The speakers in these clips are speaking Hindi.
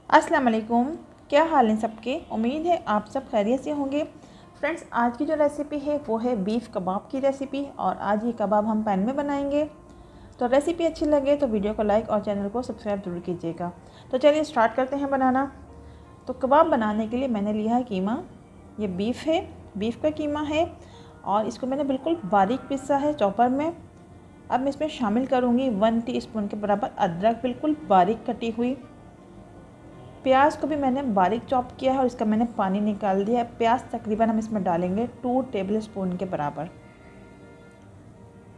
अस्सलाम वालेकुम। क्या हाल है सबके। उम्मीद है आप सब खैरियत से होंगे। फ्रेंड्स, आज की जो रेसिपी है वो है बीफ कबाब की रेसिपी और आज ये कबाब हम पैन में बनाएंगे। तो रेसिपी अच्छी लगे तो वीडियो को लाइक और चैनल को सब्सक्राइब जरूर कीजिएगा। तो चलिए स्टार्ट करते हैं बनाना। तो कबाब बनाने के लिए मैंने लिया है कीमा। ये बीफ है, बीफ का कीमा है और इसको मैंने बिल्कुल बारीक पीसा है चॉपर में। अब मैं इसमें शामिल करूँगी 1 टीस्पून के बराबर अदरक, बिल्कुल बारीक कटी हुई। प्याज को भी मैंने बारीक चॉप किया है और इसका मैंने पानी निकाल दिया है। प्याज तकरीबन हम इसमें डालेंगे 2 टेबलस्पून के बराबर।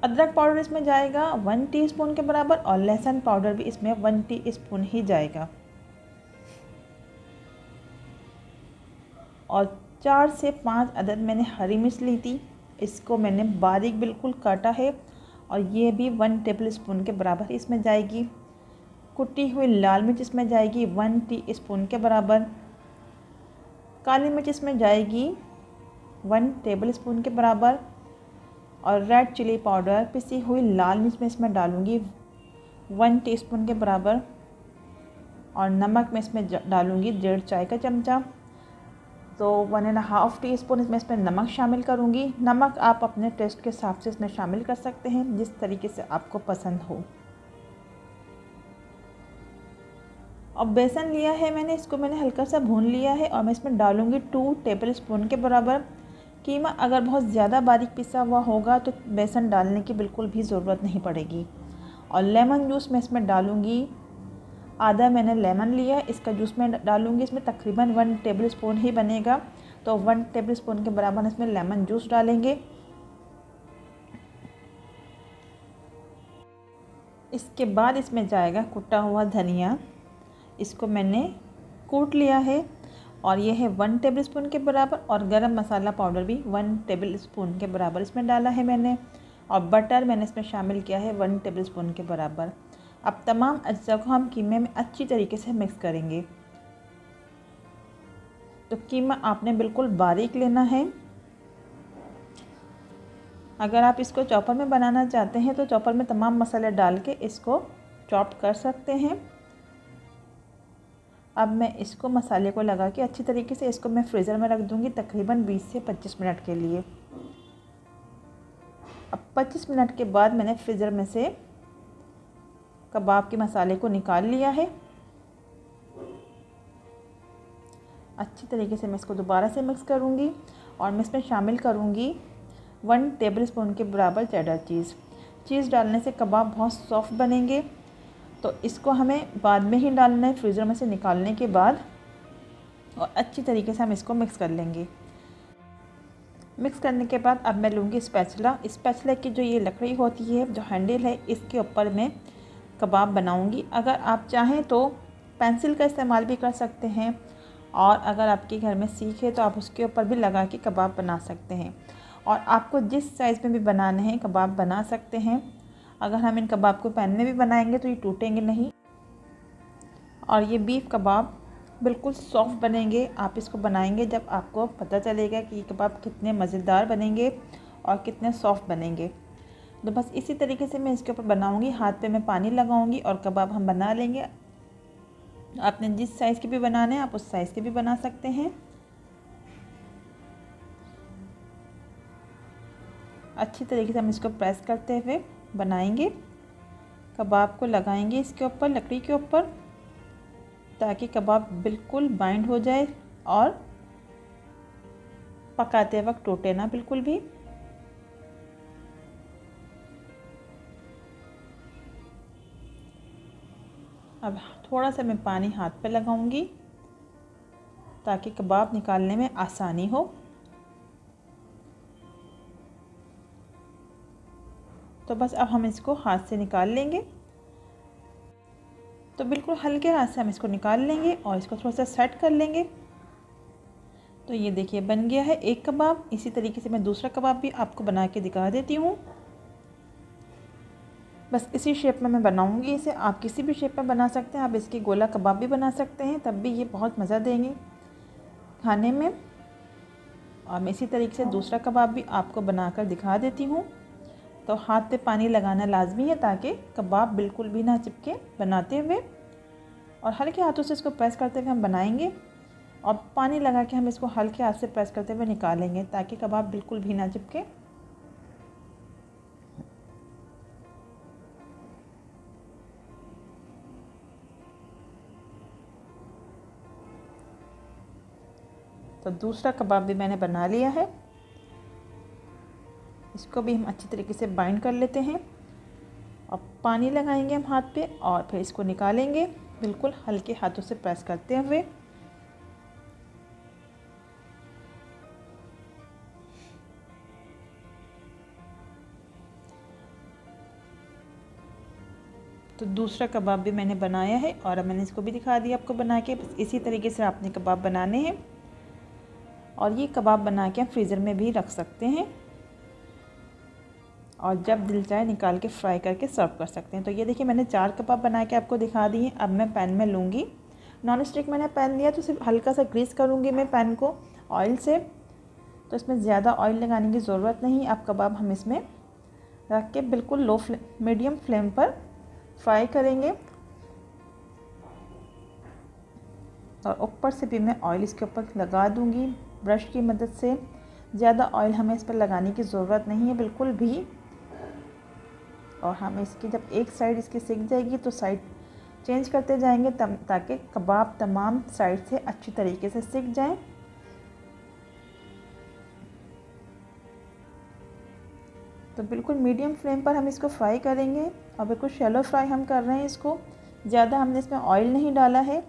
अदरक पाउडर इसमें जाएगा 1 टीस्पून के बराबर और लहसुन पाउडर भी इसमें 1 टीस्पून ही जाएगा। और 4 से 5 अदद मैंने हरी मिर्च ली थी, इसको मैंने बारीक बिल्कुल काटा है और ये भी 1 टेबलस्पून के बराबर इसमें जाएगी। कुटी हुई लाल मिर्च इसमें जाएगी 1 टीस्पून के बराबर। काली मिर्च इसमें जाएगी 1 टेबलस्पून के बराबर और रेड चिली पाउडर, पिसी हुई लाल मिर्च में इसमें डालूँगी 1 टीस्पून के बराबर। और नमक में इसमें डालूँगी 1.5 चाय का चमचा। तो 1.5 टीस्पून इसमें नमक शामिल करूँगी। नमक आप अपने टेस्ट के हिसाब से इसमें शामिल कर सकते हैं, जिस तरीके से आपको पसंद हो। और बेसन लिया है मैंने, इसको मैंने हल्का सा भून लिया है और मैं इसमें डालूँगी 2 टेबलस्पून के बराबर। कीमा अगर बहुत ज़्यादा बारीक पिसा हुआ होगा तो बेसन डालने की बिल्कुल भी ज़रूरत नहीं पड़ेगी। और लेमन जूस मैं इसमें डालूँगी, आधा मैंने लेमन लिया है, इसका जूस मैं डालूँगी। इसमें तकरीबन 1 टेबलस्पून ही बनेगा, तो 1 टेबलस्पून के बराबर इसमें लेमन जूस डालेंगे। इसके बाद इसमें जाएगा कुटा हुआ धनिया, इसको मैंने कूट लिया है और ये है 1 टेबलस्पून के बराबर। और गरम मसाला पाउडर भी 1 टेबलस्पून के बराबर इसमें डाला है मैंने। और बटर मैंने इसमें शामिल किया है 1 टेबलस्पून के बराबर। अब तमाम अज्जा को हम कीमे में अच्छी तरीके से मिक्स करेंगे। तो कीमा आपने बिल्कुल बारीक लेना है। अगर आप इसको चॉपर में बनाना चाहते हैं तो चॉपर में तमाम मसाले डाल के इसको चॉप कर सकते हैं। अब मैं इसको मसाले को लगा के अच्छी तरीके से इसको मैं फ्रीज़र में रख दूँगी तकरीबन 20 से 25 मिनट के लिए। अब 25 मिनट के बाद मैंने फ्रीज़र में से कबाब के मसाले को निकाल लिया है। अच्छी तरीके से मैं इसको दोबारा से मिक्स करूँगी और मैं इसमें शामिल करूँगी 1 टेबलस्पून के बराबर चेडर चीज़। चीज़ डालने से कबाब बहुत सॉफ्ट बनेंगे, तो इसको हमें बाद में ही डालना है फ्रीज़र में से निकालने के बाद। और अच्छी तरीके से हम इसको मिक्स कर लेंगे। मिक्स करने के बाद अब मैं लूँगी स्पैचुला। स्पैचुला की जो ये लकड़ी होती है, जो हैंडल है, इसके ऊपर मैं कबाब बनाऊँगी। अगर आप चाहें तो पेंसिल का इस्तेमाल भी कर सकते हैं और अगर आपके घर में सीख है तो आप उसके ऊपर भी लगा के कबाब बना सकते हैं। और आपको जिस साइज़ में भी बनाने हैं कबाब बना सकते हैं। अगर हम इन कबाब को पैन में भी बनाएंगे तो ये टूटेंगे नहीं और ये बीफ कबाब बिल्कुल सॉफ्ट बनेंगे। आप इसको बनाएंगे जब आपको पता चलेगा कि ये कबाब कितने मज़ेदार बनेंगे और कितने सॉफ्ट बनेंगे। तो बस इसी तरीके से मैं इसके ऊपर बनाऊंगी। हाथ पे मैं पानी लगाऊंगी और कबाब हम बना लेंगे। आपने जिस साइज़ के भी बनाने हैं आप उस साइज़ के भी बना सकते हैं। अच्छी तरीके से हम इसको प्रेस करते हुए बनाएंगे। कबाब को लगाएंगे इसके ऊपर, लकड़ी के ऊपर, ताकि कबाब बिल्कुल बाइंड हो जाए और पकाते वक्त टूटे ना बिल्कुल भी। अब थोड़ा सा मैं पानी हाथ पे लगाऊंगी ताकि कबाब निकालने में आसानी हो। तो बस अब हम इसको हाथ से निकाल लेंगे। तो बिल्कुल हल्के हाथ से हम इसको निकाल लेंगे और इसको थोड़ा सा सेट कर लेंगे। तो ये देखिए बन गया है एक कबाब। इसी तरीके से मैं दूसरा कबाब भी आपको बना के दिखा देती हूँ। बस इसी शेप में मैं बनाऊँगी इसे। आप किसी भी शेप में बना सकते हैं। आप इसकी गोला कबाब भी बना सकते हैं, तब भी ये बहुत मज़ा देंगे खाने में। और मैं इसी तरीके से दूसरा कबाब भी आपको बनाकर दिखा देती हूँ। तो हाथ पे पानी लगाना लाजमी है ताकि कबाब बिल्कुल भी ना चिपके बनाते हुए। और हल्के हाथों से इसको प्रेस करते हुए हम बनाएंगे और पानी लगा के हम इसको हल्के हाथ से प्रेस करते हुए निकालेंगे ताकि कबाब बिल्कुल भी ना चिपके। तो दूसरा कबाब भी मैंने बना लिया है, इसको भी हम अच्छी तरीके से बाइंड कर लेते हैं और पानी लगाएंगे हम हाथ पे और फिर इसको निकालेंगे बिल्कुल हल्के हाथों से प्रेस करते हुए। तो दूसरा कबाब भी मैंने बनाया है और अब मैंने इसको भी दिखा दिया आपको बना के। बस इसी तरीके से आपने कबाब बनाने हैं और ये कबाब बना के हम फ्रीज़र में भी रख सकते हैं और जब दिल चाहे निकाल के फ्राई करके सर्व कर सकते हैं। तो ये देखिए मैंने 4 कबाब बना के आपको दिखा दिए। अब मैं पैन में लूँगी, नॉन स्टिक मैंने पैन लिया तो सिर्फ हल्का सा ग्रीस करूँगी मैं पैन को ऑयल से। तो इसमें ज़्यादा ऑयल लगाने की ज़रूरत नहीं। अब कबाब हम इसमें रख के बिल्कुल मीडियम फ्लेम पर फ्राई करेंगे और ऊपर से भी मैं ऑयल इसके ऊपर लगा दूँगी ब्रश की मदद से। ज़्यादा ऑयल हमें इस पर लगाने की ज़रूरत नहीं है बिल्कुल भी। और हम इसकी जब एक साइड इसकी सिक जाएगी तो साइड चेंज करते जाएंगे ताकि कबाब तमाम साइड से अच्छी तरीके से सिक जाए। तो बिल्कुल मीडियम फ्लेम पर हम इसको फ्राई करेंगे और बिल्कुल शैलो फ्राई हम कर रहे हैं इसको, ज़्यादा हमने इसमें ऑयल नहीं डाला है।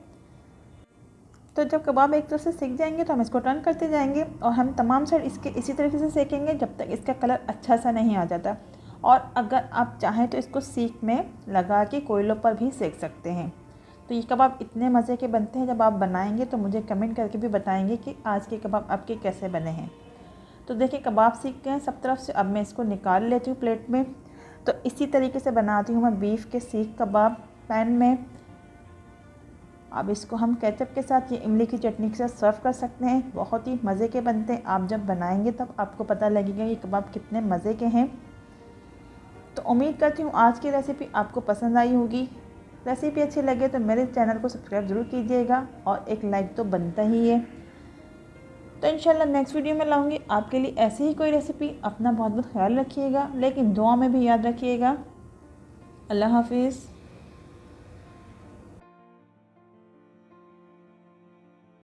तो जब कबाब एक तरफ से सिक जाएंगे तो हम इसको टर्न करते जाएंगे और हम तमाम साइड इसके इसी तरीके से सेकेंगे जब तक इसका कलर अच्छा सा नहीं आ जाता। और अगर आप चाहें तो इसको सीख में लगा के कोयलों पर भी सेक सकते हैं। तो ये कबाब इतने मज़े के बनते हैं, जब आप बनाएंगे तो मुझे कमेंट करके भी बताएंगे कि आज के कबाब आपके कैसे बने हैं। तो देखिए कबाब सीख गए हैं सब तरफ से। अब मैं इसको निकाल लेती हूँ प्लेट में। तो इसी तरीके से बनाती हूँ मैं बीफ के सीख कबाब पैन में। अब इसको हम केचप के साथ या इमली की चटनी के साथ सर्व कर सकते हैं। बहुत ही मज़े के बनते हैं। आप जब बनाएंगे तब आपको पता लगेगा ये कबाब कितने मज़े के हैं। तो उम्मीद करती हूँ आज की रेसिपी आपको पसंद आई होगी। रेसिपी अच्छी लगे तो मेरे चैनल को सब्सक्राइब ज़रूर कीजिएगा और एक लाइक तो बनता ही है। तो इंशाल्लाह नेक्स्ट वीडियो में लाऊंगी आपके लिए ऐसे ही कोई रेसिपी। अपना बहुत बहुत ख्याल रखिएगा, लेकिन दुआ में भी याद रखिएगा। अल्लाह हाफिज़।